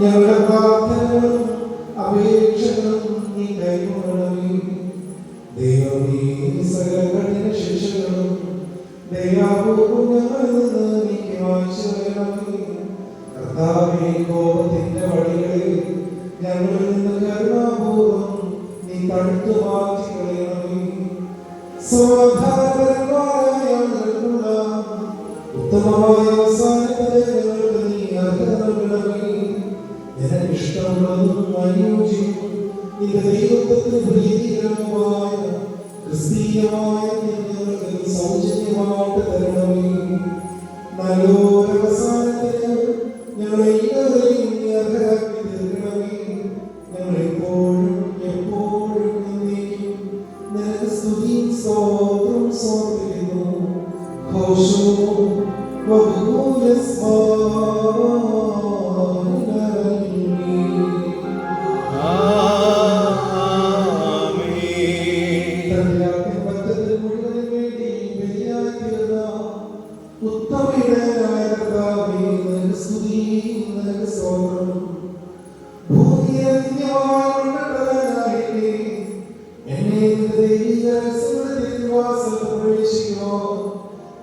ഞങ്ങളുടെ പ്രാർത്ഥനകളും അപേക്ഷകളും നീ കൈക്കൊള്ളണമേ. ദൈവമേ, സകല കഠിന ശിക്ഷകളും ദയാപൂർവ്വം ഞങ്ങളിൽ നിന്ന് നീക്കി മായ്ച്ചു കളയണമേ. കർത്താവേ, കോപത്തിന്റെ വഴികളിൽ ഞങ്ങളിൽ നിന്ന് കരുണാപൂർവ്വം നീ തടുത്തു മാറ്റി കളയണമേ. സമാധാനപരമായ ഞങ്ങൾക്കുള്ള ഉത്തമമായ അവസാനത്തെ ഞങ്ങൾക്ക് നീ അർഹത നൽകണമേ. നിനക്കിഷ്ടമുള്ളതും അനുയോജ്യവും നിന്റെ ദൈവത്വത്തിന് പ്രീതികരവുമായ ക്രിസ്തീയമായ ഞങ്ങൾക്ക് സൗജന്യമായിട്ട് തരണമേ. നല്ലൊരവസാനത്തിന് ഞങ്ങളെ എല്ലാവരെയും നീ അർഹരാക്കി തീർക്കണമേ. ഞങ്ങളെപ്പോഴും എപ്പോഴും എന്നേക്കും നിനക്ക് സ്തുതിയും സ്തോത്രവും സമർപ്പിക്കുന്നു. ഘോഷോ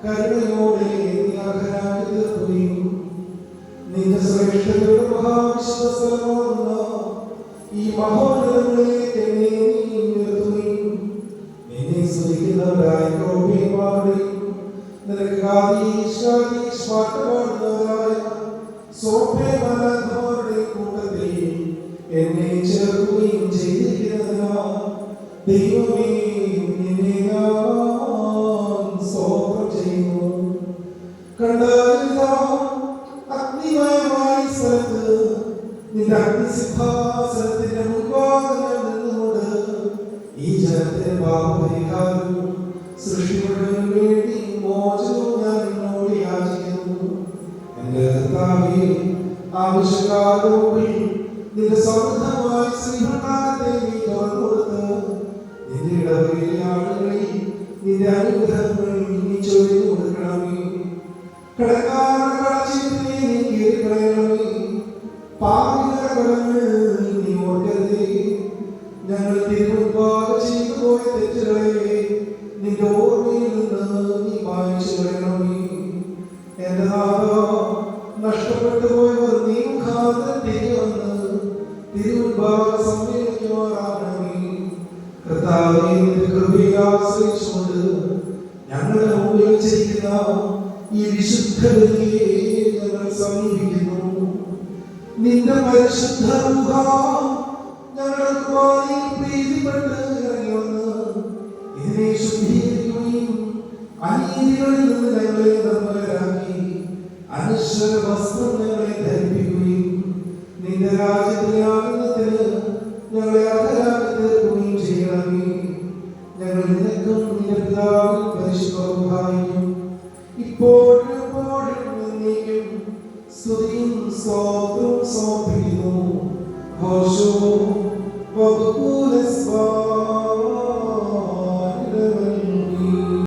കരുണയോടെ നിന്റെ ശ്രേഷ്ഠതയുടെ മഹാവിശ്വസ്തരമാകുന്ന ഈ മഹോന്നതങ്ങളിലേക്ക് എന്നെ നീ ഉയർത്തുകയും നിന്നെ സ്തുതിക്കുന്നവരായ ക്രോപ്യന്മാരുടെയും നിനക്ക് പാട്ടുപാടുന്നവരായ സോഭ്യമാനന്ദമാരുടെയും കൂട്ടത്തിൽ എന്നെ ചേർക്കുകയും ചെയ്തിരിക്കുന്നതിനാൽ ദൈവമേ, നിന്നെ ഞാൻ സ്തോത്രം ചെയ്യുന്നു. അഗ്നിമയമായ സ്ഥലത്ത് നിന്റെ അഗ്നിസിംഹാസനത്തിന്റെ മുൻപാകെ നിന്നുകൊണ്ട് ഈ ജനത്തിന്റെ പാപപരിഹാരവും സൃഷ്ടിയുടെ വേണ്ടി മോചനവും ഞാൻ നിന്നോട് യാചിക്കുന്നു. എന്റെ കർത്താവേ, ആവശ്യക്കാരുടെ നിന്റെ സമൃദ്ധമായ ശ്രീഭണ്ഡാരത്തെ നീ തുറന്നുകൊടുത്ത് നിന്റെ ഇടവകയിലെ ആളുകളിൽ നിന്റെ അനുഗ്രഹങ്ങൾ നീ ചൊരിഞ്ഞു കൊടുക്കണമേ. കടക്കാരുടെ കടച്ചിട്ടിനെ നീ കീറിക്കളയണമേ. പാപികളുടെ കടങ്ങൾ നീ ഓർക്കരുതേ. ഞങ്ങൾ തിരുമുൻപാകെ ചെയ്തു പോയ തെറ്റുകളെ നിന്റെ ഓർമ്മയിൽ നിന്ന് നീ മായ്ച്ചു കളയണമേ. എന്റെ നാഥോ, നഷ്ടപ്പെട്ടു പോയവർ നീ മുഖാന്തരം തിരികെ വന്ന് തിരുമുൻപാകെ സമ്മേളിക്കുമാറാകണമേ. കർത്താവേ, നിന്റെ കൃപയെ ആശ്രയിച്ചുകൊണ്ട് ഞങ്ങളുടെ മുമ്പിൽ ചെയ്യിക്കുന്ന ഈ വിശുദ്ധ ബലിയെ ഞങ്ങൾ സമീപിക്കുന്നു. നിന്റെ പരിശുദ്ധ മുഖം ഞങ്ങൾക്ക് പ്രീതിപ്പെട്ട് ഇറങ്ങി വന്ന് ഇതിനെ ശുദ്ധീകരിക്കുകയും അനീതികളിൽ നിന്ന് ഞങ്ങളെ നിർമ്മലരാക്കി അനശ്വര വസ്ത്രം ഞങ്ങളെ ധരിപ്പിക്കുകയും നിന്റെ രാജ്യത്തിലെ ആനന്ദത്തിന് ഞങ്ങളെ അർഹരാക്കി തീർക്കുകയും ചെയ്യണമേ. ഞങ്ങൾ നിനക്കും നിന്റെ പിതാവിനും പരിശുദ്ധവും ഇപ്പോഴും എപ്പോഴും എന്നേക്കും സ്തുതിയും സ്തോത്രവും സമർപ്പിക്കുന്നു. ഘോഷോ